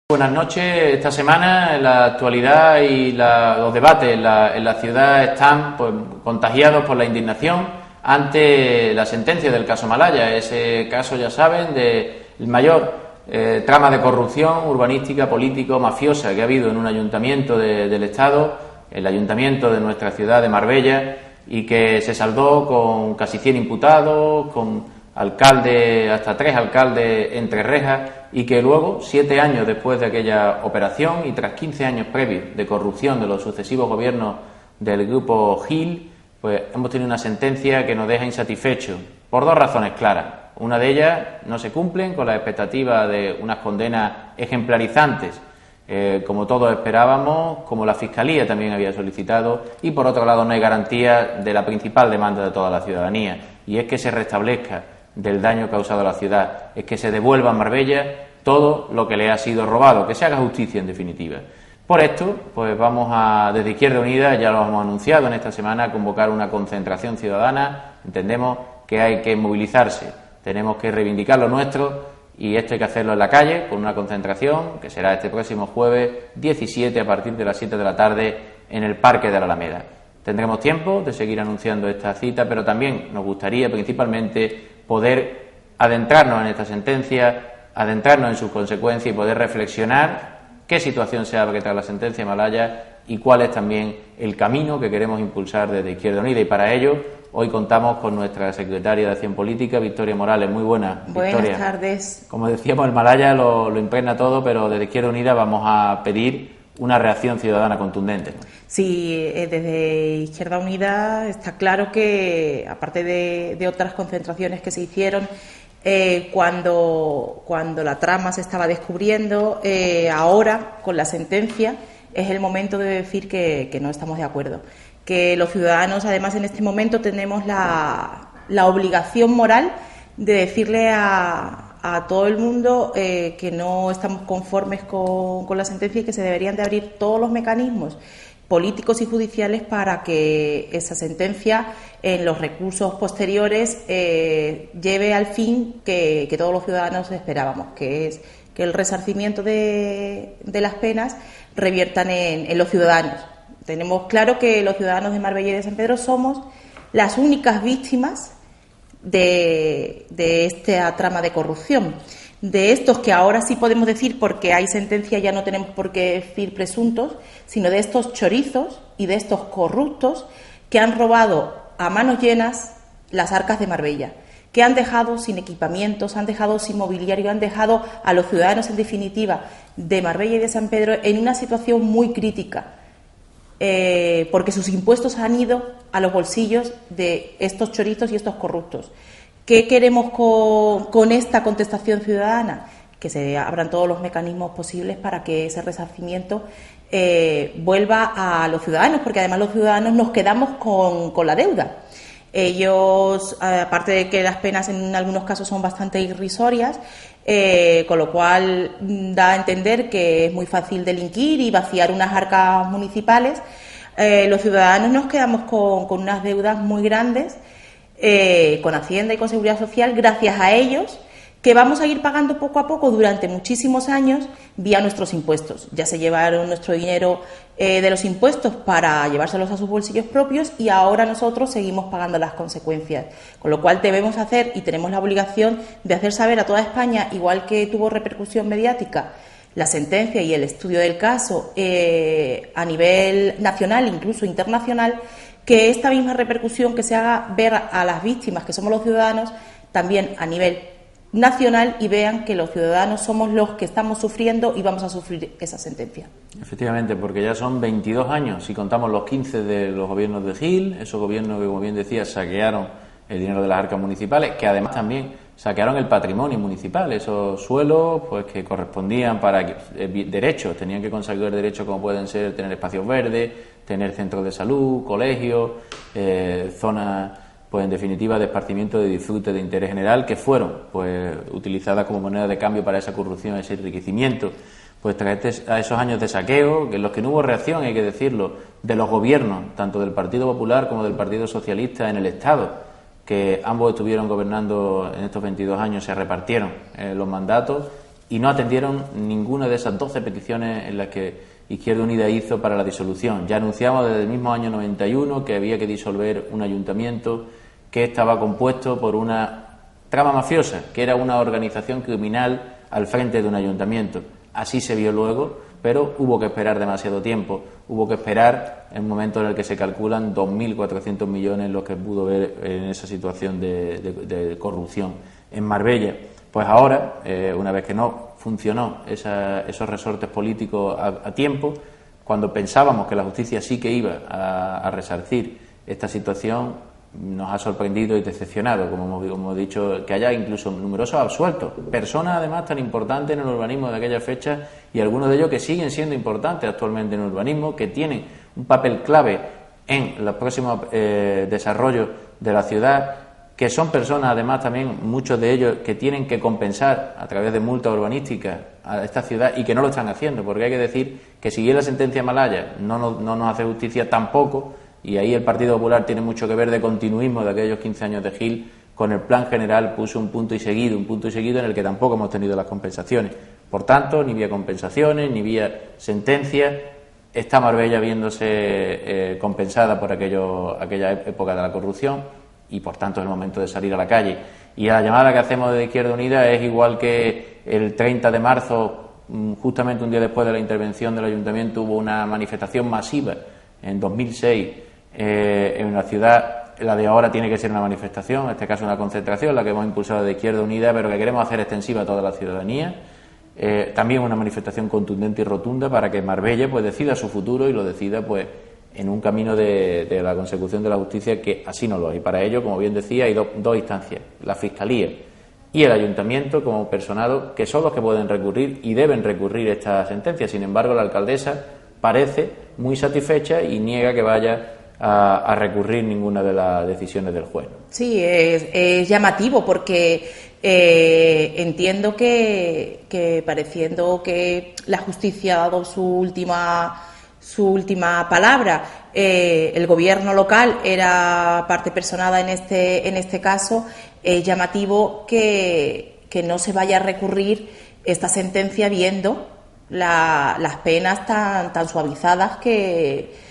Buenas noches. Esta semana la actualidad y los debates en la ciudad están contagiados por la indignación ante la sentencia del caso Malaya. Ese caso, ya saben, del mayor trama de corrupción urbanística, político, mafiosa que ha habido en un ayuntamiento del Estado, el ayuntamiento de nuestra ciudad de Marbella, y que se saldó con casi 100 imputados, con alcalde, hasta 3 alcaldes entre rejas, y que luego, 7 años después de aquella operación y tras 15 años previos de corrupción de los sucesivos gobiernos del grupo Gil, pues hemos tenido una sentencia que nos deja insatisfechos por 2 razones claras. Una de ellas, no se cumplen con las expectativas de unas condenas ejemplarizantes, como todos esperábamos, como la Fiscalía también había solicitado, y por otro lado no hay garantía de la principal demanda de toda la ciudadanía, y es que se restablezca del daño causado a la ciudad, es que se devuelva a Marbella todo lo que le ha sido robado, que se haga justicia en definitiva. Por esto, pues vamos desde Izquierda Unida, ya lo hemos anunciado en esta semana, a convocar una concentración ciudadana. Entendemos que hay que movilizarse, tenemos que reivindicar lo nuestro, y esto hay que hacerlo en la calle, con una concentración que será este próximo jueves 17 a partir de las 7 de la tarde en el Parque de la Alameda. Tendremos tiempo de seguir anunciando esta cita, pero también nos gustaría principalmente poder adentrarnos en esta sentencia, adentrarnos en sus consecuencias y poder reflexionar qué situación se abre tras la sentencia de Malaya y cuál es también el camino que queremos impulsar desde Izquierda Unida. Y para ello, hoy contamos con nuestra secretaria de Acción Política, Victoria Morales. Muy buena, Victoria. Buenas tardes. Como decíamos, el Malaya lo impregna todo, pero desde Izquierda Unida vamos a pedir una reacción ciudadana contundente. Sí, desde Izquierda Unida está claro que, aparte de otras concentraciones que se hicieron, cuando la trama se estaba descubriendo, ahora, con la sentencia, es el momento de decir que no estamos de acuerdo. Que los ciudadanos, además, en este momento tenemos la obligación moral de decirle a todo el mundo que no estamos conformes con la sentencia y que se deberían de abrir todos los mecanismos políticos y judiciales para que esa sentencia en los recursos posteriores lleve al fin que todos los ciudadanos esperábamos, que es que el resarcimiento de las penas reviertan en los ciudadanos. Tenemos claro que los ciudadanos de Marbella y de San Pedro somos las únicas víctimas de esta trama de corrupción. De estos que ahora sí podemos decir, porque hay sentencia, ya no tenemos por qué decir presuntos, sino de estos chorizos y de estos corruptos que han robado a manos llenas las arcas de Marbella, que han dejado sin equipamientos, han dejado sin mobiliario, han dejado a los ciudadanos, en definitiva, de Marbella y de San Pedro en una situación muy crítica, porque sus impuestos han ido a los bolsillos de estos chorizos y estos corruptos. ¿Qué queremos con esta contestación ciudadana? Que se abran todos los mecanismos posibles para que ese resarcimiento vuelva a los ciudadanos, porque además los ciudadanos nos quedamos con la deuda. Ellos, aparte de que las penas en algunos casos son bastante irrisorias, con lo cual da a entender que es muy fácil delinquir y vaciar unas arcas municipales, los ciudadanos nos quedamos con unas deudas muy grandes, con Hacienda y con Seguridad Social, gracias a ellos, que vamos a ir pagando poco a poco durante muchísimos años vía nuestros impuestos. Ya se llevaron nuestro dinero de los impuestos para llevárselos a sus bolsillos propios y ahora nosotros seguimos pagando las consecuencias. Con lo cual debemos hacer y tenemos la obligación de hacer saber a toda España, igual que tuvo repercusión mediática la sentencia y el estudio del caso a nivel nacional, incluso internacional, que esta misma repercusión que se haga ver a las víctimas, que somos los ciudadanos, también a nivel nacional, y vean que los ciudadanos somos los que estamos sufriendo y vamos a sufrir esa sentencia. Efectivamente, porque ya son 22 años, si contamos los 15 de los gobiernos de Gil, esos gobiernos que, como bien decía, saquearon el dinero de las arcas municipales, que además también saquearon el patrimonio municipal, esos suelos pues que correspondían para derechos, tenían que consagrar derechos como pueden ser tener espacios verdes, tener centros de salud, colegios, zonas pues en definitiva de esparcimiento, de disfrute, de interés general, que fueron pues utilizadas como moneda de cambio para esa corrupción, ese enriquecimiento, pues tras a esos años de saqueo, en los que no hubo reacción, hay que decirlo, de los gobiernos, tanto del Partido Popular como del Partido Socialista en el Estado, que ambos estuvieron gobernando en estos 22 años, se repartieron los mandatos y no atendieron ninguna de esas 12 peticiones en las que Izquierda Unida hizo para la disolución. Ya anunciamos desde el mismo año 91 que había que disolver un ayuntamiento que estaba compuesto por una trama mafiosa, que era una organización criminal al frente de un ayuntamiento. Así se vio luego, pero hubo que esperar demasiado tiempo. Hubo que esperar el momento en el que se calculan 2.400 millones los que pudo ver en esa situación de corrupción en Marbella. Pues ahora, una vez que no funcionó esos resortes políticos a tiempo, cuando pensábamos que la justicia sí que iba a resarcir esta situación, nos ha sorprendido y decepcionado, como hemos dicho, que haya incluso numerosos absueltos, personas además tan importantes en el urbanismo de aquella fecha y algunos de ellos que siguen siendo importantes actualmente en el urbanismo, que tienen un papel clave en los próximos desarrollos de la ciudad, que son personas además también, muchos de ellos, que tienen que compensar a través de multas urbanísticas a esta ciudad y que no lo están haciendo, porque hay que decir que si bien la sentencia Malaya no nos hace justicia tampoco, y ahí el Partido Popular tiene mucho que ver de continuismo de aquellos 15 años de Gil, con el plan general puso un punto y seguido en el que tampoco hemos tenido las compensaciones. Por tanto, ni vía compensaciones, ni vía sentencia, está Marbella viéndose compensada por aquella época de la corrupción y, por tanto, es el momento de salir a la calle. Y la llamada que hacemos de Izquierda Unida es igual que el 30 de marzo, justamente un día después de la intervención del Ayuntamiento, hubo una manifestación masiva en 2006 en una ciudad. La de ahora tiene que ser una manifestación, en este caso una concentración, la que hemos impulsado de Izquierda Unida, pero que queremos hacer extensiva a toda la ciudadanía. También una manifestación contundente y rotunda para que Marbella pues decida su futuro y lo decida pues en un camino de la consecución de la justicia, que así no lo es. Y para ello, como bien decía, hay dos instancias, la Fiscalía y el Ayuntamiento como personado, que son los que pueden recurrir y deben recurrir esta sentencia. Sin embargo, la alcaldesa parece muy satisfecha y niega que vaya a recurrir ninguna de las decisiones del juez. Sí, es llamativo porque entiendo que pareciendo que la justicia ha dado su última palabra, el gobierno local era parte personada en este caso, es llamativo que no se vaya a recurrir esta sentencia viendo las penas tan suavizadas que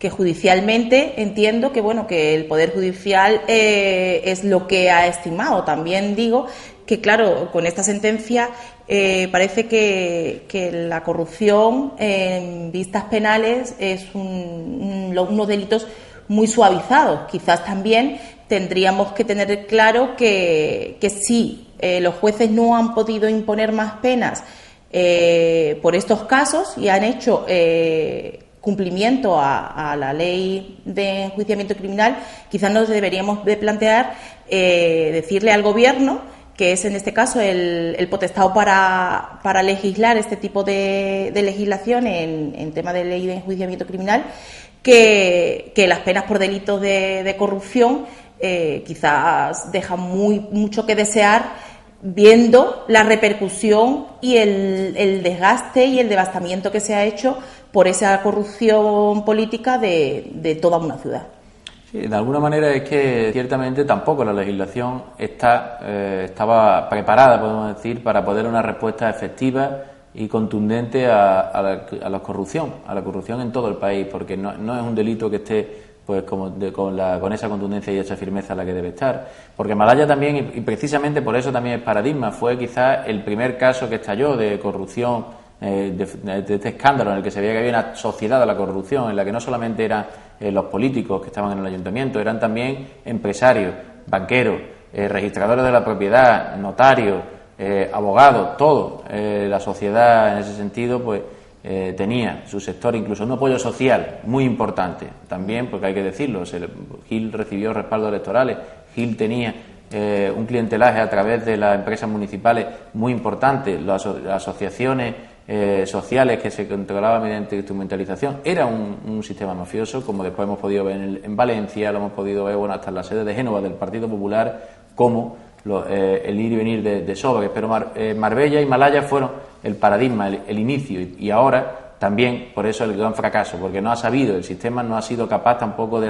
judicialmente entiendo que el Poder Judicial es lo que ha estimado. También digo que, claro, con esta sentencia parece que la corrupción en vistas penales es unos delitos muy suavizados. Quizás también tendríamos que tener claro que si los jueces no han podido imponer más penas por estos casos y han hecho cumplimiento a la ley de enjuiciamiento criminal, quizás nos deberíamos de plantear decirle al Gobierno, que es en este caso el potestado para legislar este tipo de legislación en tema de ley de enjuiciamiento criminal, que las penas por delitos de corrupción quizás dejan mucho que desear, viendo la repercusión y el desgaste y el devastamiento que se ha hecho por esa corrupción política de toda una ciudad. Sí, de alguna manera es que ciertamente tampoco la legislación estaba preparada, podemos decir, para poder dar una respuesta efectiva y contundente a la corrupción en todo el país, porque no es un delito que esté pues con esa contundencia y esa firmeza la que debe estar, porque Malaya también, y precisamente por eso también es paradigma, fue quizás el primer caso que estalló de corrupción, de este escándalo en el que se veía que había una sociedad a la corrupción, en la que no solamente eran los políticos que estaban en el ayuntamiento, eran también empresarios, banqueros, registradores de la propiedad, notarios, abogados, todo. La sociedad en ese sentido pues tenía su sector, incluso un apoyo social muy importante también, porque hay que decirlo, Gil recibió respaldos electorales, Gil tenía un clientelaje a través de las empresas municipales muy importante, las asociaciones sociales que se controlaban mediante instrumentalización. Era un sistema mafioso, como después hemos podido ver en Valencia, lo hemos podido ver hasta en la sede de Génova del Partido Popular, como el ir y venir de sobres. Pero Marbella y Malaya fueron el paradigma, el inicio, y ahora también por eso el gran fracaso, porque el sistema no ha sido capaz tampoco de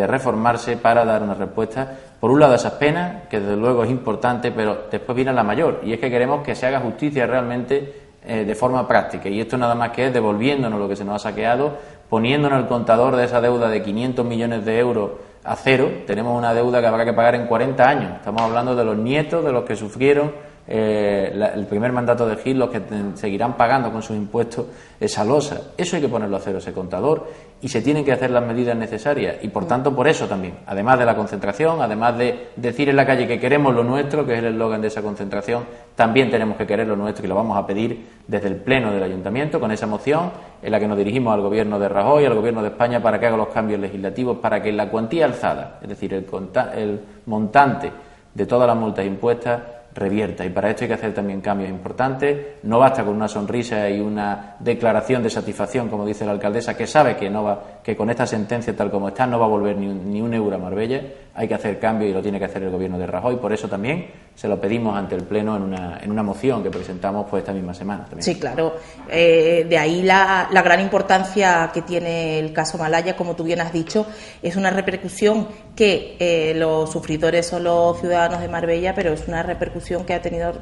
reformarse para dar una respuesta, por un lado a esas penas, que desde luego es importante, pero después viene la mayor, y es que queremos que se haga justicia realmente de forma práctica, y esto nada más que es devolviéndonos lo que se nos ha saqueado, poniéndonos el contador de esa deuda de 500 millones de euros a cero. Tenemos una deuda que habrá que pagar en 40 años, estamos hablando de los nietos de los que sufrieron el primer mandato de Gil, los que seguirán pagando con sus impuestos esa losa. Eso hay que ponerlo a cero, ese contador, y se tienen que hacer las medidas necesarias, y por tanto por eso también, además de la concentración, además de decir en la calle que queremos lo nuestro, que es el eslogan de esa concentración, también tenemos que querer lo nuestro, y lo vamos a pedir desde el Pleno del Ayuntamiento con esa moción en la que nos dirigimos al Gobierno de Rajoy, al Gobierno de España, para que haga los cambios legislativos, para que la cuantía alzada, es decir, el montante de todas las multas impuestas, revierta. Y para esto hay que hacer también cambios importantes. No basta con una sonrisa y una declaración de satisfacción, como dice la alcaldesa, que sabe que con esta sentencia tal como está no va a volver ni un euro a Marbella. Hay que hacer cambios y lo tiene que hacer el Gobierno de Rajoy. Por eso también se lo pedimos ante el Pleno en una moción que presentamos pues esta misma semana también. Sí, claro. De ahí la gran importancia que tiene el caso Malaya, como tú bien has dicho, es una repercusión que los sufridores son los ciudadanos de Marbella, pero es una repercusión que ha tenido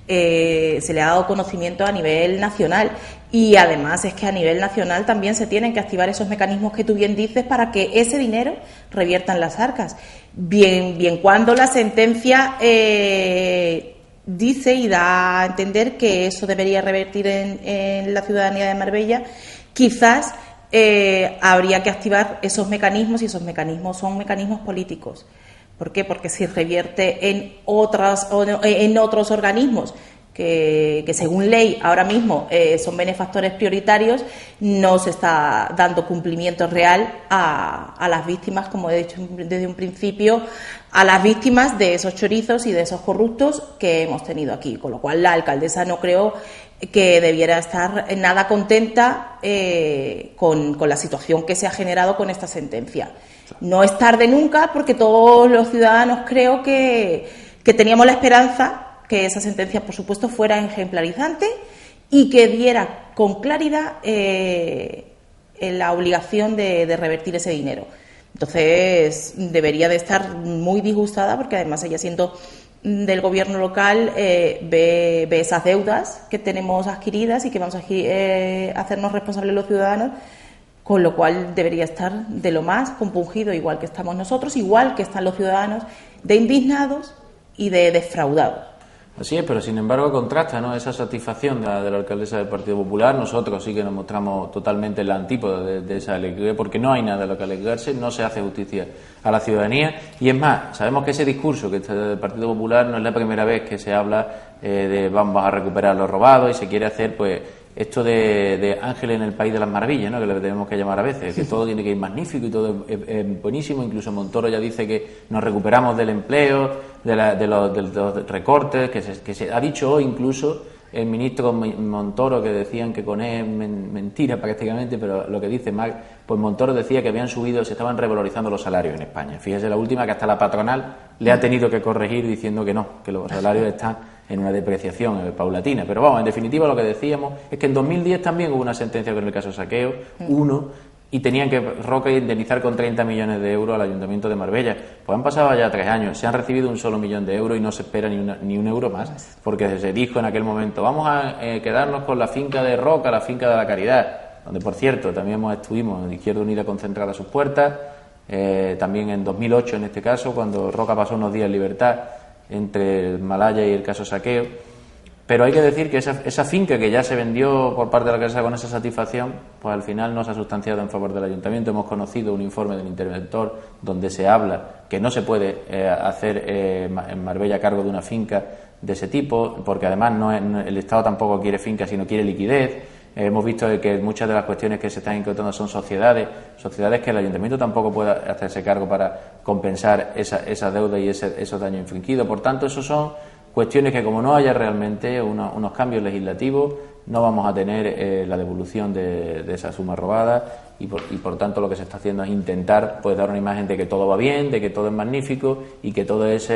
se le ha dado conocimiento a nivel nacional, y además es que a nivel nacional también se tienen que activar esos mecanismos que tú bien dices para que ese dinero revierta en las arcas. Bien cuando la sentencia dice y da a entender que eso debería revertir en la ciudadanía de Marbella, quizás habría que activar esos mecanismos, y esos mecanismos son mecanismos políticos. ¿Por qué? Porque si revierte en otros organismos que según ley ahora mismo son benefactores prioritarios, no se está dando cumplimiento real a las víctimas, como he dicho desde un principio, a las víctimas de esos chorizos y de esos corruptos que hemos tenido aquí. Con lo cual la alcaldesa no creo que debiera estar nada contenta con la situación que se ha generado con esta sentencia. No es tarde nunca, porque todos los ciudadanos creo que teníamos la esperanza que esa sentencia, por supuesto, fuera ejemplarizante y que diera con claridad la obligación de revertir ese dinero. Entonces, debería de estar muy disgustada, porque además ella, siendo del gobierno local, ve esas deudas que tenemos adquiridas y que vamos a hacernos responsables los ciudadanos, con lo cual debería estar de lo más compungido, igual que estamos nosotros, igual que están los ciudadanos, de indignados y de defraudados. Así es, pero sin embargo contrasta, ¿no?, esa satisfacción de la alcaldesa del Partido Popular. Nosotros sí que nos mostramos totalmente en la antípoda de esa alegría, porque no hay nada de lo que alegrarse, no se hace justicia a la ciudadanía, y es más, sabemos que ese discurso que está del Partido Popular no es la primera vez que se habla de vamos a recuperar lo robado, y se quiere hacer pues esto de Ángeles en el País de las Maravillas, ¿no?, que le tenemos que llamar a veces, que todo tiene que ir magnífico y todo es buenísimo. Incluso Montoro ya dice que nos recuperamos del empleo, de los recortes, que se ha dicho hoy incluso el ministro Montoro, que decían que con él mentira prácticamente, pero lo que dice Marc, pues Montoro decía que habían subido, se estaban revalorizando los salarios en España. Fíjese la última, que hasta la patronal le ha tenido que corregir diciendo que no, que los salarios están en una depreciación paulatina. Pero vamos, en definitiva lo que decíamos es que en 2010 también hubo una sentencia con el caso Saqueo, y tenían que Roca indemnizar con 30 millones de euros al Ayuntamiento de Marbella. Pues han pasado ya 3 años, se han recibido un solo millón de euros y no se espera ni un euro más, porque se dijo en aquel momento, vamos a quedarnos con la finca de Roca, la finca de la Caridad, donde por cierto también estuvimos en Izquierda Unida concentrada a sus puertas, también en 2008 en este caso, cuando Roca pasó unos días en libertad entre el Malaya y el caso Saqueo. Pero hay que decir que esa finca que ya se vendió por parte de la alcaldesa con esa satisfacción, pues al final no se ha sustanciado en favor del ayuntamiento. Hemos conocido un informe del interventor donde se habla que no se puede hacer en Marbella cargo de una finca de ese tipo, porque además el Estado tampoco quiere finca, sino quiere liquidez. Hemos visto que muchas de las cuestiones que se están incautando son sociedades que el ayuntamiento tampoco puede hacerse cargo para compensar esa deuda y esos daños infringidos. Por tanto, esos son cuestiones que, como no haya realmente unos cambios legislativos, no vamos a tener la devolución de esa suma robada, y por tanto lo que se está haciendo es intentar pues dar una imagen de que todo va bien, de que todo es magnífico y que todo esa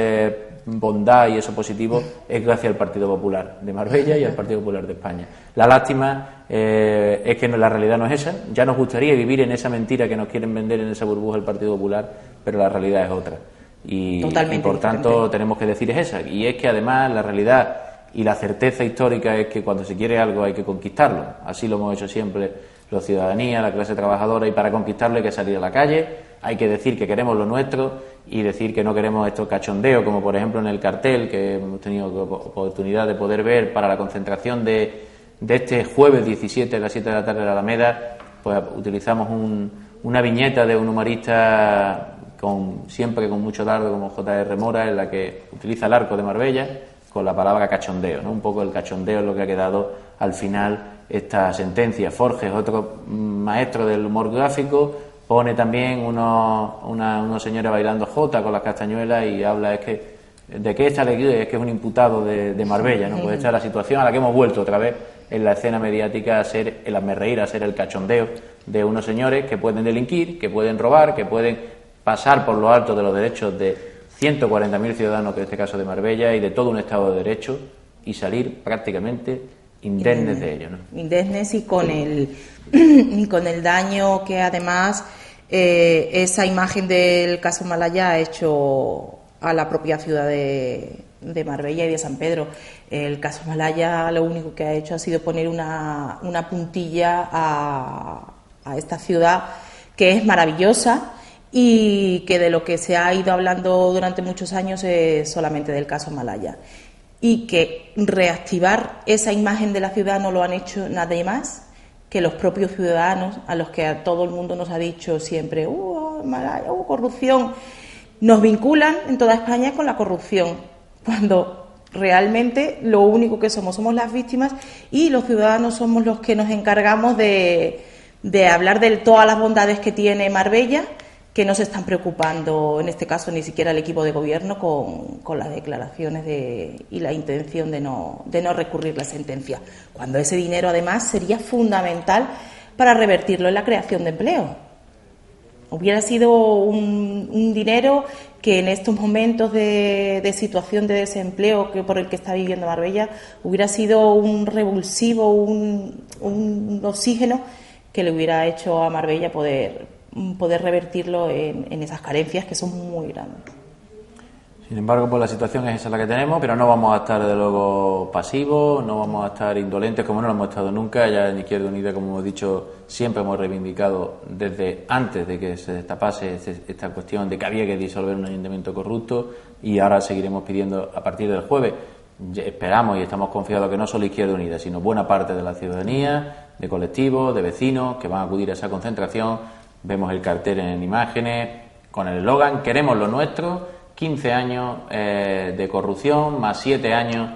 bondad y eso positivo es gracias al Partido Popular de Marbella y al Partido Popular de España. La lástima es que la realidad no es esa. Ya nos gustaría vivir en esa mentira que nos quieren vender en esa burbuja del Partido Popular, pero la realidad es otra. Y por tanto tenemos que decir es esa. Y es que además la realidad y la certeza histórica es que cuando se quiere algo hay que conquistarlo. Así lo hemos hecho siempre la ciudadanía, la clase trabajadora, y para conquistarlo hay que salir a la calle, hay que decir que queremos lo nuestro y decir que no queremos estos cachondeos, como por ejemplo en el cartel que hemos tenido oportunidad de poder ver para la concentración de este jueves 17 a las 7 de la tarde en la Alameda. Pues utilizamos una viñeta de un humorista siempre con mucho dardo, como J.R. Mora, en la que utiliza el arco de Marbella con la palabra cachondeo, ¿no? Un poco el cachondeo es lo que ha quedado al final esta sentencia. Forges, otro maestro del humor gráfico, pone también unos señores bailando jota con las castañuelas y habla de que esta alegría es que es un imputado de Marbella, ¿no? Pues esta es la situación a la que hemos vuelto otra vez en la escena mediática, a ser el hazmerreír, a ser el cachondeo de unos señores que pueden delinquir, que pueden robar, que pueden pasar por lo alto de los derechos de 140.000 ciudadanos, que en este caso de Marbella, y de todo un Estado de Derecho, y salir prácticamente indemnes de ello, ¿no? Indemnes y con el daño que además esa imagen del caso Malaya ha hecho a la propia ciudad de Marbella y de San Pedro. El caso Malaya lo único que ha hecho ha sido poner una puntilla a esta ciudad que es maravillosa y que de lo que se ha ido hablando durante muchos años es solamente del caso Malaya. Y que reactivar esa imagen de la ciudad no lo han hecho nadie más que los propios ciudadanos, a los que a todo el mundo nos ha dicho siempre Malaya, corrupción. Nos vinculan en toda España con la corrupción, cuando realmente lo único que somos las víctimas, y los ciudadanos somos los que nos encargamos de hablar de todas las bondades que tiene Marbella, que no se están preocupando, en este caso, ni siquiera el equipo de gobierno con las declaraciones y la intención de no recurrir la sentencia, cuando ese dinero además sería fundamental para revertirlo en la creación de empleo. Hubiera sido un dinero que en estos momentos de situación de desempleo por el que está viviendo Marbella hubiera sido un revulsivo, un oxígeno que le hubiera hecho a Marbella poder revertirlo en esas carencias que son muy grandes. Sin embargo, pues la situación es esa la que tenemos, pero no vamos a estar de luego pasivos, no vamos a estar indolentes como no lo hemos estado nunca. Ya en Izquierda Unida, como hemos dicho, siempre hemos reivindicado desde antes de que se destapase esta cuestión de que había que disolver un ayuntamiento corrupto, y ahora seguiremos pidiendo a partir del jueves. Esperamos y estamos confiados que no solo Izquierda Unida, sino buena parte de la ciudadanía, de colectivos, de vecinos que van a acudir a esa concentración. Vemos el cartel en imágenes con el eslogan "Queremos lo nuestro", 15 años de corrupción más 7 años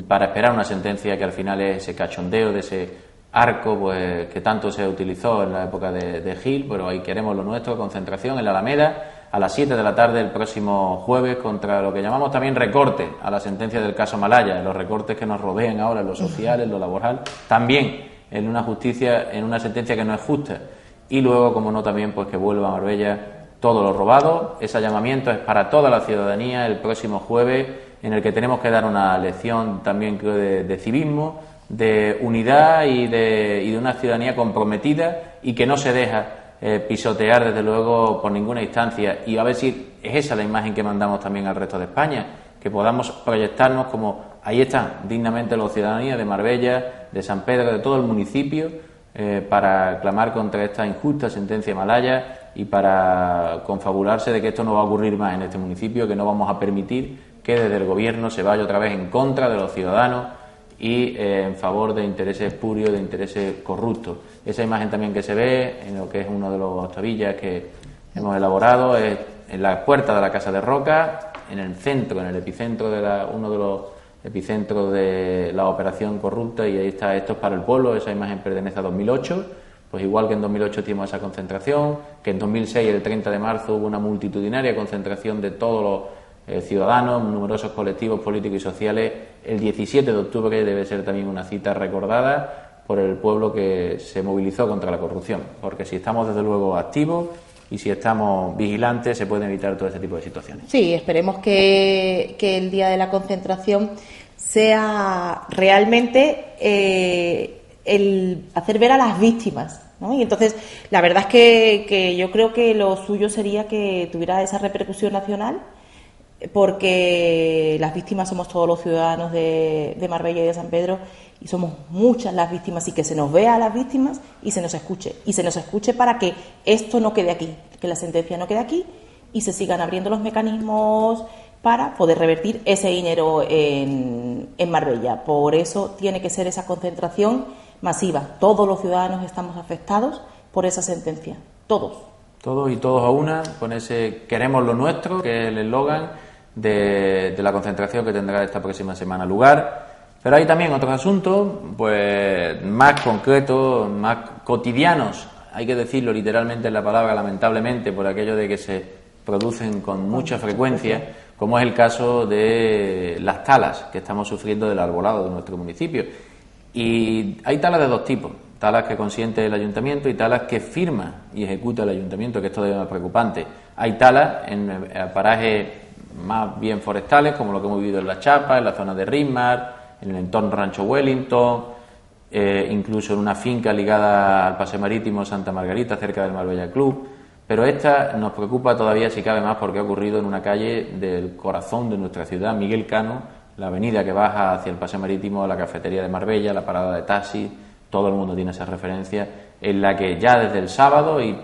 para esperar una sentencia que al final es ese cachondeo de ese arco pues que tanto se utilizó en la época de Gil. Pero ahí queremos lo nuestro, concentración en la Alameda a las 7 de la tarde el próximo jueves contra lo que llamamos también recorte a la sentencia del caso Malaya, los recortes que nos rodean ahora en lo social, en lo laboral, también en una justicia, en una sentencia que no es justa. Y luego, como no, también pues que vuelva a Marbella todo lo robado. Ese llamamiento es para toda la ciudadanía el próximo jueves, en el que tenemos que dar una lección también, creo, de civismo, de unidad y de una ciudadanía comprometida y que no se deja pisotear, desde luego, por ninguna instancia. Y a ver si es esa la imagen que mandamos también al resto de España, que podamos proyectarnos como ahí están dignamente los ciudadanos de Marbella, de San Pedro, de todo el municipio, para clamar contra esta injusta sentencia Malaya y para confabularse de que esto no va a ocurrir más en este municipio, que no vamos a permitir que desde el gobierno se vaya otra vez en contra de los ciudadanos y en favor de intereses espurios, de intereses corruptos. Esa imagen también que se ve en lo que es uno de los tabillas que hemos elaborado es en la puerta de la Casa de Roca, en el centro, en el epicentro uno de los epicentro de la operación corrupta, y ahí está "Esto es para el pueblo". Esa imagen pertenece a 2008, pues igual que en 2008 tuvimos esa concentración, que en 2006, el 30 de marzo, hubo una multitudinaria concentración de todos ciudadanos, numerosos colectivos políticos y sociales. El 17 de octubre debe ser también una cita recordada por el pueblo que se movilizó contra la corrupción, porque si estamos desde luego activos y si estamos vigilantes se pueden evitar todo ese tipo de situaciones. Sí, esperemos que el día de la concentración sea realmente el hacer ver a las víctimas, ¿no? Y entonces, la verdad es que yo creo que lo suyo sería que tuviera esa repercusión nacional, porque las víctimas somos todos los ciudadanos de Marbella y de San Pedro, y somos muchas las víctimas, y que se nos vea a las víctimas y se nos escuche para que esto no quede aquí, que la sentencia no quede aquí y se sigan abriendo los mecanismos para poder revertir ese dinero en Marbella. Por eso tiene que ser esa concentración masiva. Todos los ciudadanos estamos afectados por esa sentencia, todos. Todos y todos a una, con ese queremos lo nuestro, que es el eslogan de la concentración que tendrá esta próxima semana lugar. Pero hay también otros asuntos, pues más concretos, más cotidianos, hay que decirlo literalmente en la palabra, lamentablemente, por aquello de que se producen con mucha frecuencia, como es el caso de las talas que estamos sufriendo del arbolado de nuestro municipio. Y hay talas de dos tipos, talas que consiente el ayuntamiento y talas que firma y ejecuta el ayuntamiento, que esto es más preocupante. Hay talas en parajes más bien forestales, como lo que hemos vivido en La Chapa, en la zona de Rismar, en el entorno Rancho Wellington, incluso en una finca ligada al Paseo Marítimo Santa Margarita, cerca del Marbella Club. Pero esta nos preocupa todavía, si cabe más, porque ha ocurrido en una calle del corazón de nuestra ciudad, Miguel Cano, la avenida que baja hacia el Paseo Marítimo, a la cafetería de Marbella, la parada de taxi, todo el mundo tiene esa referencia, en la que ya desde el sábado y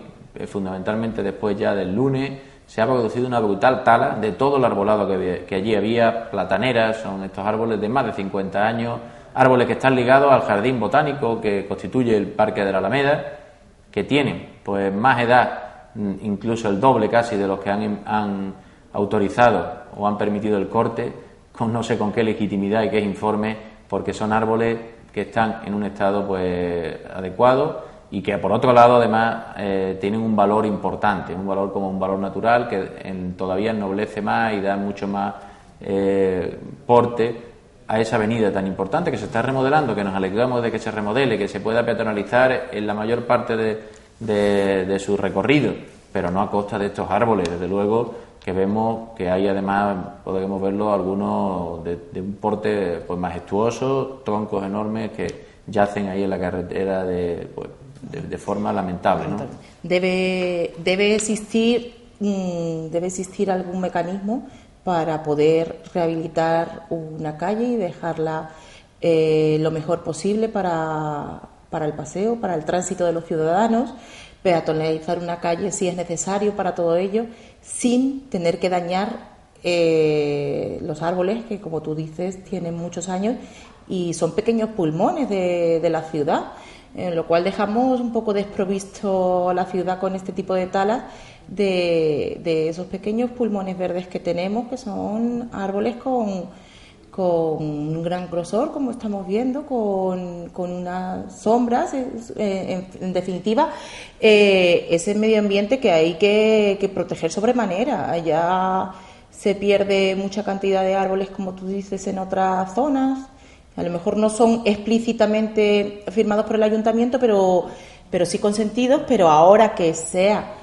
fundamentalmente después ya del lunes se ha producido una brutal tala de todo el arbolado que allí había, plataneras, son estos árboles de más de 50 años, árboles que están ligados al jardín botánico que constituye el Parque de la Alameda, que tienen pues más edad, incluso el doble casi de los que han autorizado o han permitido el corte, con no sé con qué legitimidad y qué informe, porque son árboles que están en un estado pues adecuado y que por otro lado además tienen un valor importante, un valor como un valor natural que todavía ennoblece más y da mucho más porte a esa avenida tan importante que se está remodelando, que nos alegramos de que se remodele, que se pueda peatonalizar en la mayor parte de su recorrido, pero no a costa de estos árboles, desde luego, que vemos que hay además, podemos verlo, algunos de un porte pues majestuoso, troncos enormes que yacen ahí en la carretera de forma lamentable, ¿no? Debe existir algún mecanismo para poder rehabilitar una calle y dejarla lo mejor posible para el paseo, para el tránsito de los ciudadanos, peatonalizar una calle si es necesario para todo ello, sin tener que dañar los árboles que, como tú dices, tienen muchos años y son pequeños pulmones de la ciudad, en lo cual dejamos un poco desprovisto a la ciudad con este tipo de talas de esos pequeños pulmones verdes que tenemos, que son árboles con un gran grosor, como estamos viendo, con unas sombras, en definitiva, ese medio ambiente que hay que proteger sobremanera. Allá se pierde mucha cantidad de árboles, como tú dices, en otras zonas. A lo mejor no son explícitamente firmados por el ayuntamiento, pero sí consentidos, pero ahora que sea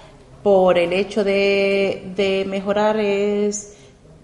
por el hecho de mejorar es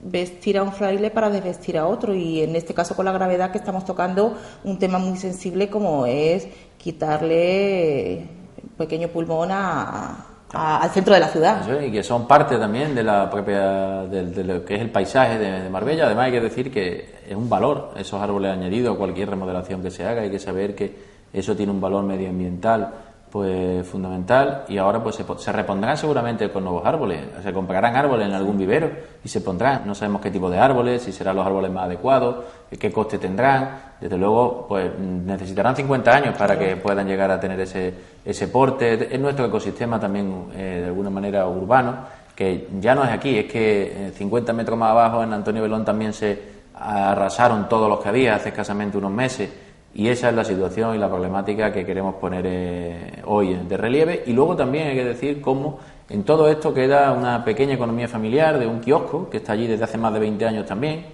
vestir a un fraile para desvestir a otro, y en este caso con la gravedad que estamos tocando un tema muy sensible como es quitarle un pequeño pulmón al centro de la ciudad. Y que son parte también de la propia de lo que es el paisaje de Marbella. Además hay que decir que es un valor esos árboles añadidos a cualquier remodelación que se haga. Hay que saber que eso tiene un valor medioambiental pues fundamental, y ahora pues se repondrán seguramente con nuevos árboles, se comprarán árboles en algún vivero y se pondrán, no sabemos qué tipo de árboles, si serán los árboles más adecuados, qué coste tendrán, desde luego pues necesitarán 50 años para que puedan llegar a tener ese porte. Es nuestro ecosistema también de alguna manera urbano, que ya no es aquí, es que 50 metros más abajo en Antonio Belón también se arrasaron todos los que había hace escasamente unos meses. Y esa es la situación y la problemática que queremos poner hoy de relieve. Y luego también hay que decir cómo En todo esto queda una pequeña economía familiar de un kiosco que está allí desde hace más de 20 años también,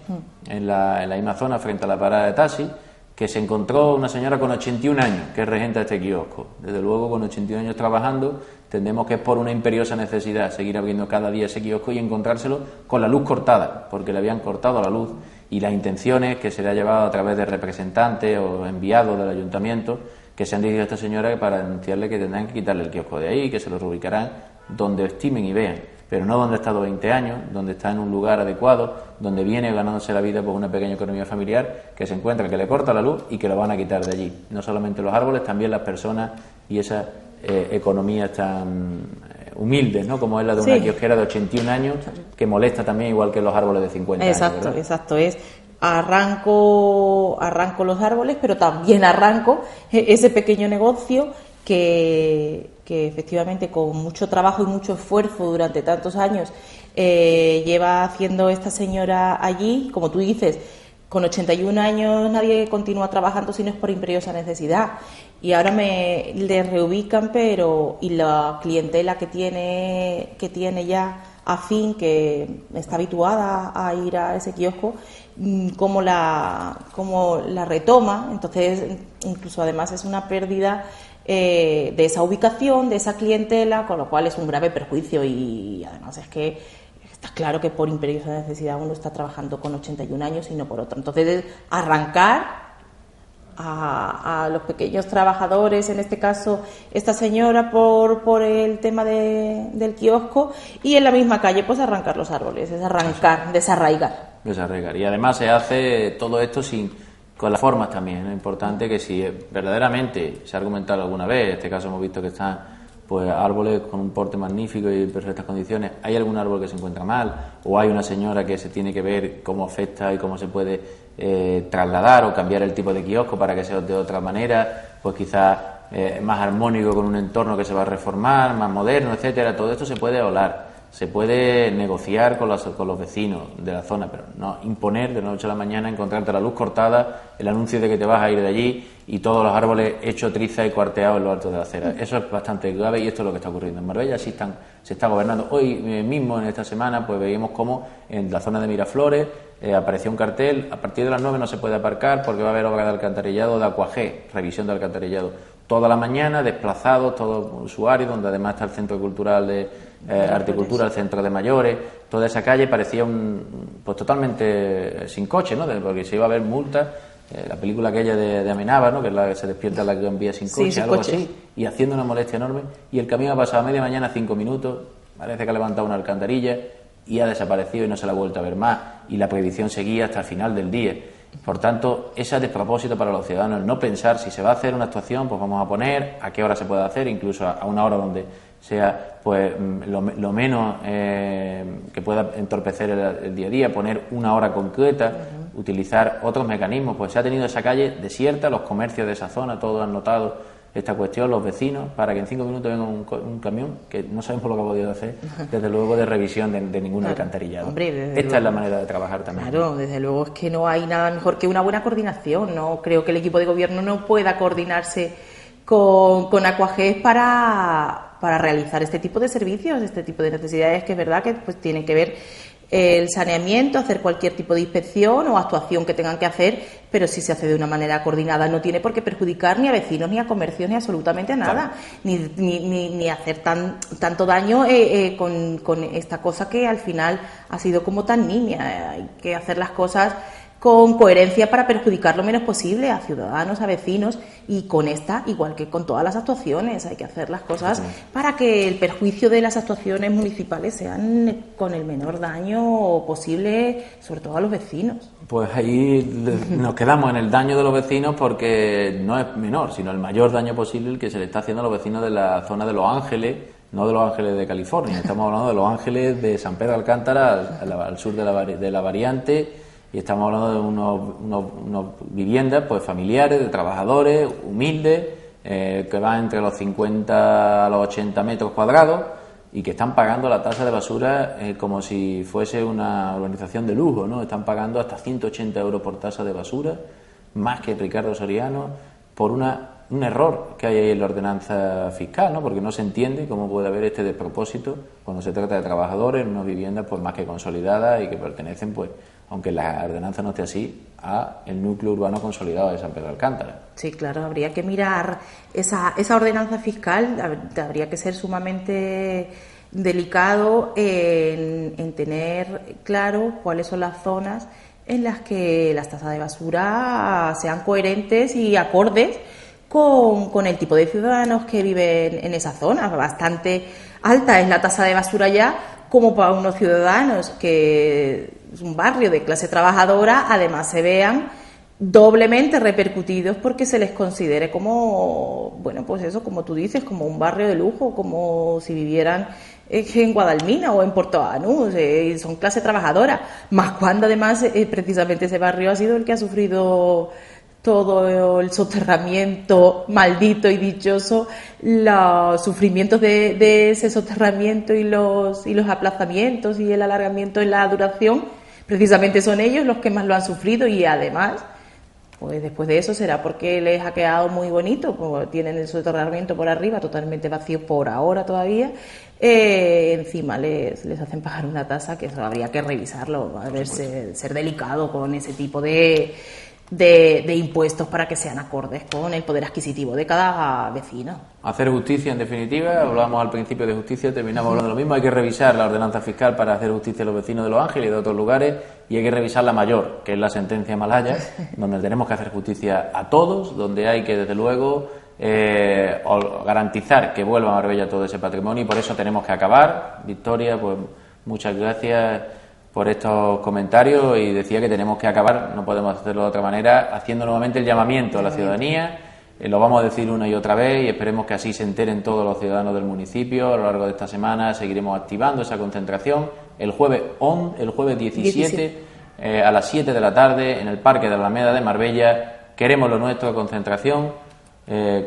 en la misma zona frente a la parada de taxi, que se encontró una señora con 81 años que regenta este kiosco. Desde luego, con 81 años trabajando, entendemos que es por una imperiosa necesidad seguir abriendo cada día ese kiosco y encontrárselo con la luz cortada, porque le habían cortado la luz, y las intenciones que se le ha llevado a través de representantes o enviados del ayuntamiento que se han dirigido a esta señora para anunciarle que tendrán que quitarle el kiosco de ahí, que se lo reubicarán donde estimen y vean, pero no donde ha estado 20 años, donde está en un lugar adecuado, donde viene ganándose la vida por una pequeña economía familiar, que se encuentra que le corta la luz y que lo van a quitar de allí. No solamente los árboles, también las personas y esas economías tan humildes, ¿no? Como es la de una kiosquera de 81 años, que molesta también igual que los árboles de 50 años. Exacto, es arranco los árboles, pero también arranco ese pequeño negocio que efectivamente con mucho trabajo y mucho esfuerzo durante tantos años lleva haciendo esta señora allí. Como tú dices, con 81 años nadie continúa trabajando si no es por imperiosa necesidad, y ahora le reubican, pero y la clientela que tiene ya afín, que está habituada a ir a ese kiosco, como la retoma. Entonces, incluso además es una pérdida de esa ubicación, de esa clientela, con lo cual es un grave perjuicio. Y además es que está claro que por imperiosa necesidad uno está trabajando con 81 años y no por otro. Entonces, es arrancar a los pequeños trabajadores, en este caso esta señora por el tema del kiosco, y en la misma calle pues arrancar los árboles, es arrancar, desarraigar. Y además se hace todo esto con las formas también, es importante que si verdaderamente se ha argumentado alguna vez, en este caso hemos visto que están pues árboles con un porte magnífico y en perfectas condiciones, hay algún árbol que se encuentra mal, o hay una señora que se tiene que ver cómo afecta y cómo se puede trasladar o cambiar el tipo de kiosco para que sea de otra manera, pues quizás más armónico, con un entorno que se va a reformar, más moderno, etcétera. Todo esto se puede hablar, se puede negociar con los vecinos de la zona, pero no imponer de la noche a la mañana, encontrarte la luz cortada, el anuncio de que te vas a ir de allí y todos los árboles hechos trizas y cuarteados en lo alto de la acera. Eso es bastante grave y esto es lo que está ocurriendo en Marbella. Se está gobernando. Hoy mismo, en esta semana, pues veíamos cómo en la zona de Miraflores apareció un cartel: a partir de las 9 no se puede aparcar porque va a haber obra de alcantarillado de Acuajé, revisión de alcantarillado. Toda la mañana, desplazados, todos usuarios, donde además está el Centro Cultural de Articultura, el Centro de Mayores. Toda esa calle parecía pues totalmente sin coche, ¿no? Porque se iba a ver multas. La película aquella de Amenábar, ¿no? Que es la que se despierta la Gran Vía sin coche, algo así, y haciendo una molestia enorme, y el camión ha pasado a media mañana 5 minutos, parece que ha levantado una alcantarilla y ha desaparecido y no se la ha vuelto a ver más, y la prohibición seguía hasta el final del día. Por tanto, ese despropósito para los ciudadanos, no pensar si se va a hacer una actuación, pues vamos a poner a qué hora se puede hacer, incluso a una hora donde sea pues lo menos que pueda entorpecer el día a día, poner una hora concreta, utilizar otros mecanismos. Pues se ha tenido esa calle desierta, los comercios de esa zona, todos han notado esta cuestión, los vecinos, para que en 5 minutos venga un camión, que no sabemos lo que ha podido hacer, desde luego, de revisión de ningún alcantarillado. Hombre, esta es la manera de trabajar también. Claro, desde luego es que no hay nada mejor que una buena coordinación. No creo que el equipo de gobierno no pueda coordinarse con Acuajés para realizar este tipo de servicios, este tipo de necesidades, que es verdad que pues tienen que ver el saneamiento, hacer cualquier tipo de inspección o actuación que tengan que hacer, pero si se hace de una manera coordinada no tiene por qué perjudicar ni a vecinos, ni a comercios, ni absolutamente a nada, claro. ni hacer tanto daño con esta cosa que al final ha sido como tan nimia. Hay que hacer las cosas con coherencia para perjudicar lo menos posible a ciudadanos, a vecinos, y con esta, igual que con todas las actuaciones, hay que hacer las cosas para que el perjuicio de las actuaciones municipales sean con el menor daño posible, sobre todo a los vecinos. Pues ahí nos quedamos en el daño de los vecinos, porque no es menor, sino el mayor daño posible el que se le está haciendo a los vecinos de la zona de Los Ángeles, no de Los Ángeles de California, estamos hablando de Los Ángeles de San Pedro de Alcántara, al sur de la variante. Y estamos hablando de unas viviendas pues familiares, de trabajadores, humildes, que van entre los 50 a los 80 metros cuadrados y que están pagando la tasa de basura como si fuese una urbanización de lujo, ¿no? Están pagando hasta 180 euros por tasa de basura, más que Ricardo Soriano, por un error que hay ahí en la ordenanza fiscal, ¿no? Porque no se entiende cómo puede haber este despropósito cuando se trata de trabajadores en unas viviendas pues más que consolidadas y que pertenecen, pues, aunque la ordenanza no esté así, a el núcleo urbano consolidado de San Pedro de Alcántara. Sí, claro, habría que mirar esa ordenanza fiscal, habría que ser sumamente delicado en tener claro cuáles son las zonas en las que las tasas de basura sean coherentes y acordes con el tipo de ciudadanos que viven en esa zona. Bastante alta es la tasa de basura ya como para unos ciudadanos que es un barrio de clase trabajadora, además se vean doblemente repercutidos porque se les considere como, bueno, pues eso, como tú dices, como un barrio de lujo, como si vivieran en Guadalmina o en Puerto Banús, son clase trabajadora, más cuando además precisamente ese barrio ha sido el que ha sufrido todo el soterramiento maldito y dichoso, los sufrimientos de ese soterramiento y los aplazamientos y el alargamiento en la duración, precisamente son ellos los que más lo han sufrido y además, pues después de eso será porque les ha quedado muy bonito, pues tienen el soterramiento por arriba totalmente vacío por ahora todavía, encima les hacen pagar una tasa que eso habría que revisarlo, a ver, ser delicado con ese tipo de impuestos para que sean acordes con el poder adquisitivo de cada vecino. Hacer justicia, en definitiva. Hablábamos al principio de justicia, terminamos hablando de lo mismo. Hay que revisar la ordenanza fiscal para hacer justicia a los vecinos de Los Ángeles y de otros lugares, y hay que revisar la mayor, que es la sentencia Malaya, donde tenemos que hacer justicia a todos, donde hay que, desde luego, garantizar que vuelva a Marbella todo ese patrimonio, y por eso tenemos que acabar. Victoria, pues muchas gracias por estos comentarios, y decía que tenemos que acabar, no podemos hacerlo de otra manera, haciendo nuevamente el llamamiento a la ciudadanía. Lo vamos a decir una y otra vez y esperemos que así se enteren todos los ciudadanos del municipio. A lo largo de esta semana seguiremos activando esa concentración el jueves 17 a las 7 de la tarde en el Parque de la Alameda de Marbella. Queremos lo nuestro, concentración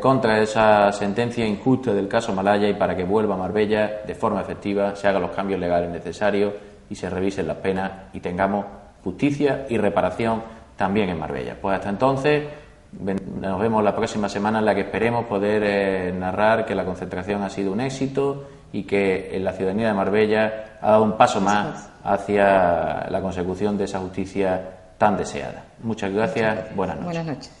contra esa sentencia injusta del caso Malaya, y para que vuelva a Marbella de forma efectiva, se hagan los cambios legales necesarios y se revisen las penas y tengamos justicia y reparación también en Marbella. Pues hasta entonces, nos vemos la próxima semana, en la que esperemos poder narrar que la concentración ha sido un éxito y que la ciudadanía de Marbella ha dado un paso más hacia la consecución de esa justicia tan deseada. Muchas gracias. Buenas noches. Buenas noches.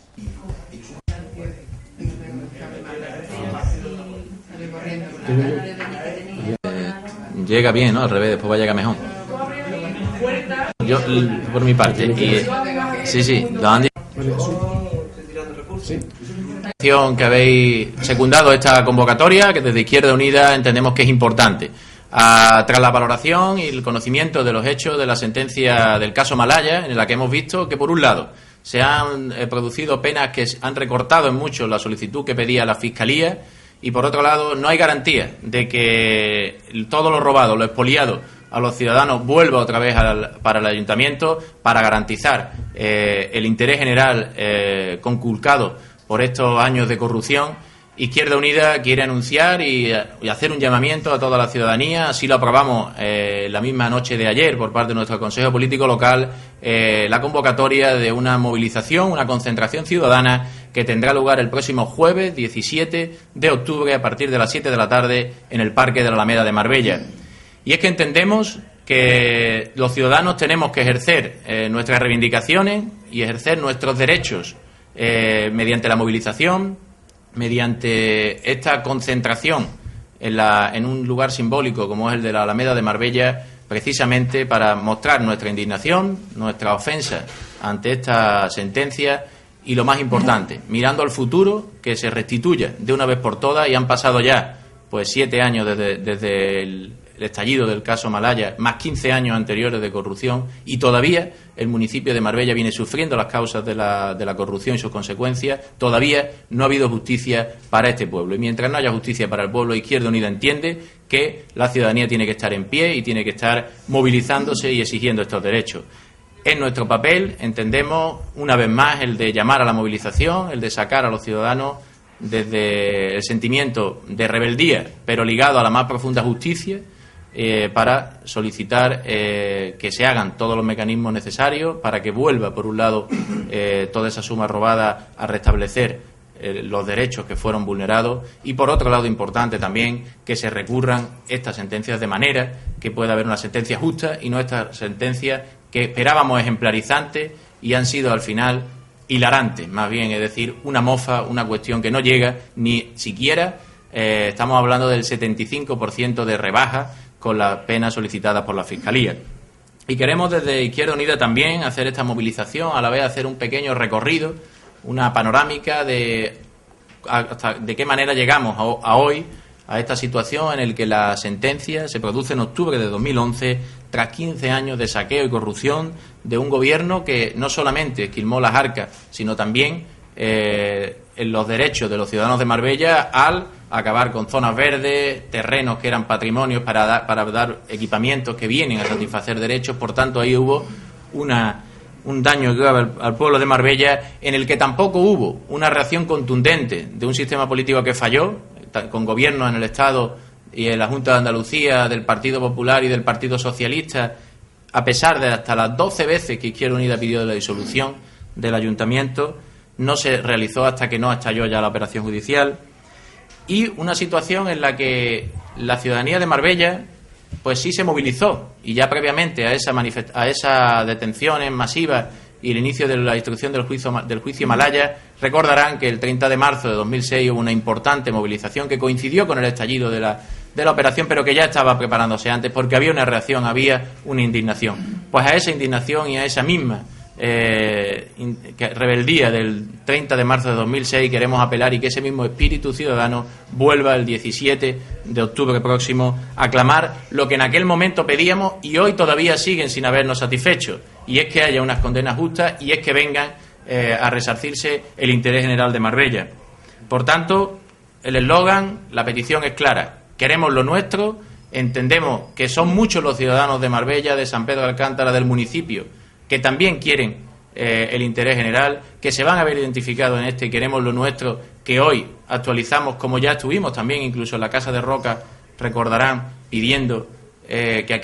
Llega bien, ¿no? Al revés, después va a llegar mejor. Yo, por mi parte, sí, que habéis secundado esta convocatoria, que desde Izquierda Unida entendemos que es importante. Tras la valoración y el conocimiento de los hechos de la sentencia del caso Malaya, en la que hemos visto que, por un lado, se han producido penas que han recortado en mucho la solicitud que pedía la Fiscalía, y por otro lado no hay garantía de que todo lo robado, lo expoliado a los ciudadanos vuelva otra vez para el ayuntamiento, para garantizar el interés general conculcado por estos años de corrupción. Izquierda Unida quiere anunciar y hacer un llamamiento a toda la ciudadanía. Así lo aprobamos la misma noche de ayer por parte de nuestro Consejo Político Local, la convocatoria de una movilización, una concentración ciudadana que tendrá lugar el próximo jueves 17 de octubre a partir de las 7 de la tarde en el Parque de la Alameda de Marbella. Y es que entendemos que los ciudadanos tenemos que ejercer nuestras reivindicaciones y ejercer nuestros derechos mediante la movilización, mediante esta concentración en un lugar simbólico como es el de la Alameda de Marbella, precisamente para mostrar nuestra indignación, nuestra ofensa ante esta sentencia y, lo más importante, mirando al futuro, que se restituya de una vez por todas. Y han pasado ya pues 7 años desde el estallido del caso Malaya, más 15 años anteriores de corrupción, y todavía el municipio de Marbella viene sufriendo las causas de la corrupción y sus consecuencias. Todavía no ha habido justicia para este pueblo, y mientras no haya justicia para el pueblo, Izquierda Unida entiende que la ciudadanía tiene que estar en pie y tiene que estar movilizándose y exigiendo estos derechos. Es nuestro papel, entendemos, una vez más, el de llamar a la movilización, el de sacar a los ciudadanos desde el sentimiento de rebeldía, pero ligado a la más profunda justicia, para solicitar que se hagan todos los mecanismos necesarios para que vuelva, por un lado, toda esa suma robada a restablecer los derechos que fueron vulnerados y, por otro lado, importante también que se recurran estas sentencias de manera que pueda haber una sentencia justa y no estas sentencias que esperábamos ejemplarizantes y han sido al final hilarantes, más bien, es decir, una mofa, una cuestión que no llega ni siquiera, estamos hablando del 75% de rebaja con las penas solicitadas por la Fiscalía. Y queremos desde Izquierda Unida también hacer esta movilización, a la vez hacer un pequeño recorrido, una panorámica de qué manera llegamos a hoy, a esta situación en la que la sentencia se produce en octubre de 2011, tras 15 años de saqueo y corrupción de un gobierno que no solamente esquilmó las arcas, sino también en los derechos de los ciudadanos de Marbella al acabar con zonas verdes, terrenos que eran patrimonios para dar equipamientos que vienen a satisfacer derechos. Por tanto, ahí hubo un daño grave al pueblo de Marbella, en el que tampoco hubo una reacción contundente de un sistema político que falló, con gobiernos en el Estado y en la Junta de Andalucía del Partido Popular y del Partido Socialista, a pesar de hasta las 12 veces que Izquierda Unida pidió la disolución del ayuntamiento, no se realizó hasta que no estalló ya la operación judicial. Y una situación en la que la ciudadanía de Marbella pues sí se movilizó, y ya previamente a esas detenciones masivas y el inicio de la instrucción del juicio Malaya, recordarán que el 30 de marzo de 2006 hubo una importante movilización que coincidió con el estallido de la operación, pero que ya estaba preparándose antes, porque había una reacción, había una indignación. Pues a esa indignación y a esa misma rebeldía del 30 de marzo de 2006 queremos apelar, y que ese mismo espíritu ciudadano vuelva el 17 de octubre próximo a clamar lo que en aquel momento pedíamos y hoy todavía siguen sin habernos satisfecho, y es que haya unas condenas justas y es que vengan a resarcirse el interés general de Marbella. Por tanto, el eslogan, la petición es clara: queremos lo nuestro, entendemos que son muchos los ciudadanos de Marbella, de San Pedro de Alcántara, del municipio, que también quieren el interés general, que se van a ver identificados en este queremos lo nuestro, que hoy actualizamos, como ya estuvimos también incluso en la Casa de Roca, recordarán, pidiendo que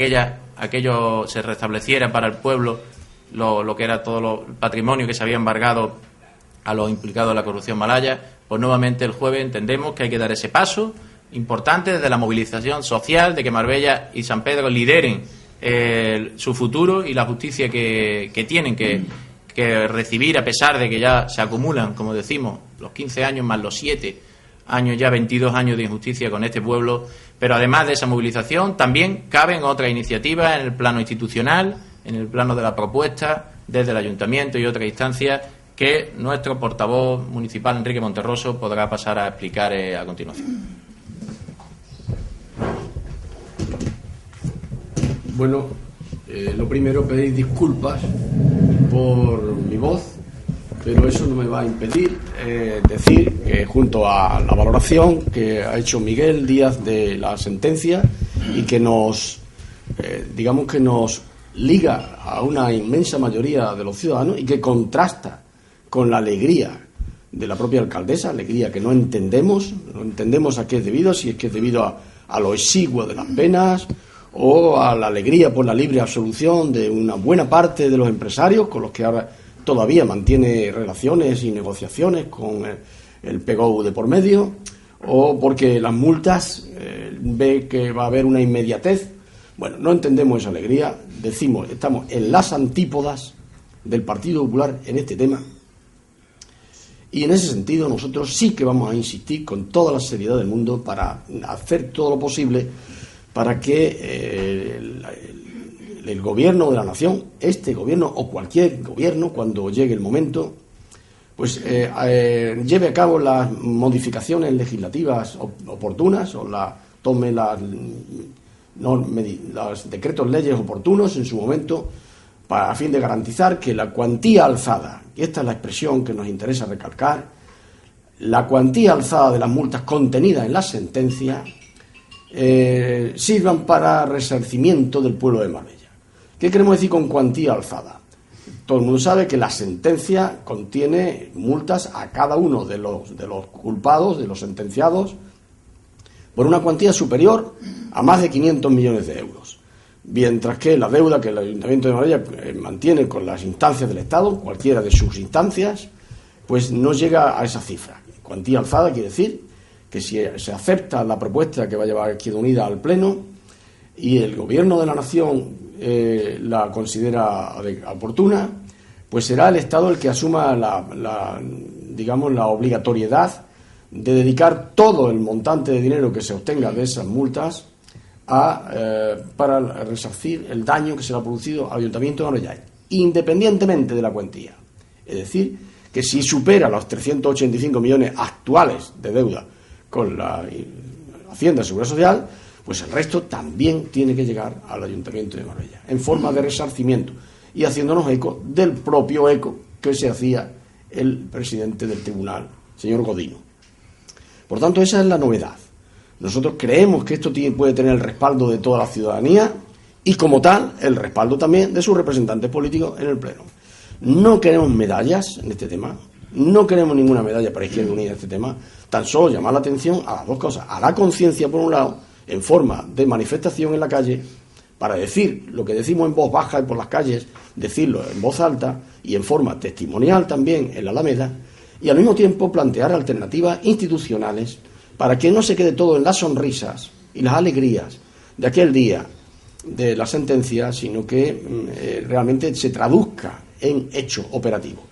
aquello se restableciera para el pueblo, lo que era todo el patrimonio que se había embargado a los implicados en la corrupción malaya. Pues nuevamente el jueves entendemos que hay que dar ese paso importante desde la movilización social, de que Marbella y San Pedro lideren su futuro y la justicia que tienen que recibir, a pesar de que ya se acumulan, como decimos, los 15 años más los 7 años, ya 22 años de injusticia con este pueblo. Pero además de esa movilización, también caben otras iniciativas en el plano institucional, en el plano de la propuesta, desde el ayuntamiento y otras instancias, que nuestro portavoz municipal, Enrique Monterroso, podrá pasar a explicar a continuación. Bueno, lo primero, pedir disculpas por mi voz, pero eso no me va a impedir decir que, junto a la valoración que ha hecho Miguel Díaz de la sentencia, y que nos liga a una inmensa mayoría de los ciudadanos y que contrasta con la alegría de la propia alcaldesa, alegría que no entendemos a qué es debido, si es que es debido a lo exiguo de las penas, o a la alegría por la libre absolución de una buena parte de los empresarios con los que ahora todavía mantiene relaciones y negociaciones con el PGOU de por medio, o porque las multas ve que va a haber una inmediatez. Bueno, no entendemos esa alegría, decimos, estamos en las antípodas del Partido Popular en este tema, y en ese sentido nosotros sí que vamos a insistir con toda la seriedad del mundo para hacer todo lo posible para que el gobierno de la nación, este gobierno o cualquier gobierno, cuando llegue el momento, pues lleve a cabo las modificaciones legislativas oportunas, o tome los decretos leyes oportunos en su momento, a fin de garantizar que la cuantía alzada, y esta es la expresión que nos interesa recalcar, la cuantía alzada de las multas contenidas en la sentencia sirvan para resarcimiento del pueblo de Marbella. ¿Qué queremos decir con cuantía alzada? Todo el mundo sabe que la sentencia contiene multas a cada uno de los culpados, de los sentenciados, por una cuantía superior a más de 500 millones de euros. Mientras que la deuda que el Ayuntamiento de Marbella mantiene con las instancias del Estado, cualquiera de sus instancias, pues no llega a esa cifra. cuantía alzada quiere decir que si se acepta la propuesta que va a llevar Izquierda Unida al Pleno y el Gobierno de la Nación la considera oportuna, pues será el Estado el que asuma digamos, la obligatoriedad de dedicar todo el montante de dinero que se obtenga de esas multas para resarcir el daño que se le ha producido al Ayuntamiento de Marbella, independientemente de la cuantía. Es decir, que si supera los 385 millones actuales de deuda con la Hacienda y Seguridad Social, pues el resto también tiene que llegar al Ayuntamiento de Marbella, en forma de resarcimiento, y haciéndonos eco del propio eco que se hacía el presidente del tribunal, señor Godino. Por tanto, esa es la novedad. Nosotros creemos que esto puede tener el respaldo de toda la ciudadanía y, como tal, el respaldo también de sus representantes políticos en el Pleno. No queremos medallas en este tema, no queremos ninguna medalla para Izquierda Unida en este tema, tan solo llamar la atención a las dos cosas: a la conciencia, por un lado, en forma de manifestación en la calle, para decir lo que decimos en voz baja y por las calles, decirlo en voz alta y en forma testimonial también en la Alameda, y al mismo tiempo plantear alternativas institucionales para que no se quede todo en las sonrisas y las alegrías de aquel día de la sentencia, sino que realmente se traduzca en hecho operativo.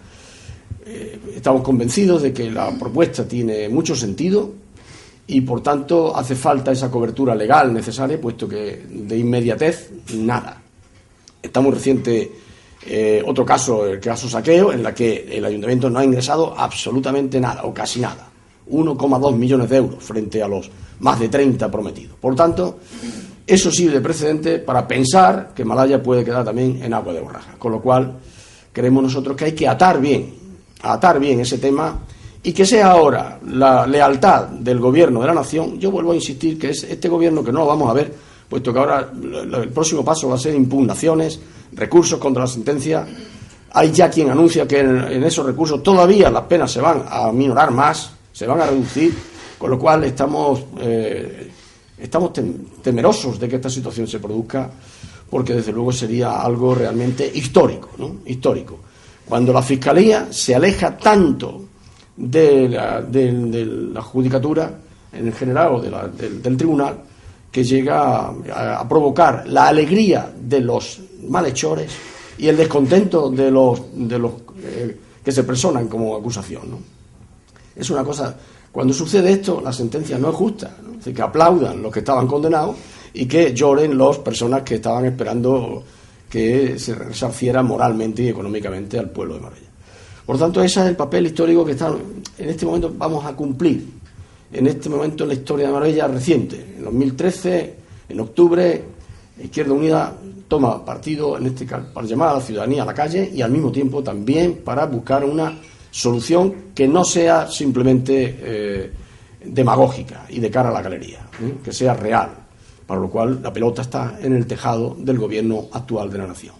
Estamos convencidos de que la propuesta tiene mucho sentido y, por tanto, hace falta esa cobertura legal necesaria, puesto que de inmediatez, nada. Está muy reciente otro caso, el caso Saqueo, en la que el Ayuntamiento no ha ingresado absolutamente nada, o casi nada. 1,2 millones de euros frente a los más de 30 prometidos. Por tanto, eso sirve de precedente para pensar que Malaya puede quedar también en agua de borraja. Con lo cual, creemos nosotros que hay que atar bien ese tema, y que sea ahora la lealtad del Gobierno de la Nación. Yo vuelvo a insistir que es este Gobierno que no lo vamos a ver, puesto que ahora el próximo paso va a ser impugnaciones, recursos contra la sentencia. Hay ya quien anuncia que en esos recursos todavía las penas se van a minorar más, se van a reducir, con lo cual estamos temerosos de que esta situación se produzca, porque desde luego sería algo realmente histórico, ¿no? Histórico. Cuando la Fiscalía se aleja tanto de la judicatura en general o del tribunal, que llega a provocar la alegría de los malhechores y el descontento de los que se personan como acusación, ¿no? Es una cosa, cuando sucede esto, la sentencia no es justa, ¿no? Es decir, que aplaudan los que estaban condenados y que lloren las personas que estaban esperando que se resarciera moralmente y económicamente al pueblo de Marbella. Por tanto, ese es el papel histórico que en este momento vamos a cumplir. En este momento en la historia de Marbella reciente, en 2013, en octubre, Izquierda Unida toma partido en este caso para llamar a la ciudadanía a la calle y al mismo tiempo también para buscar una solución que no sea simplemente demagógica y de cara a la galería, que sea real, para lo cual la pelota está en el tejado del Gobierno actual de la Nación.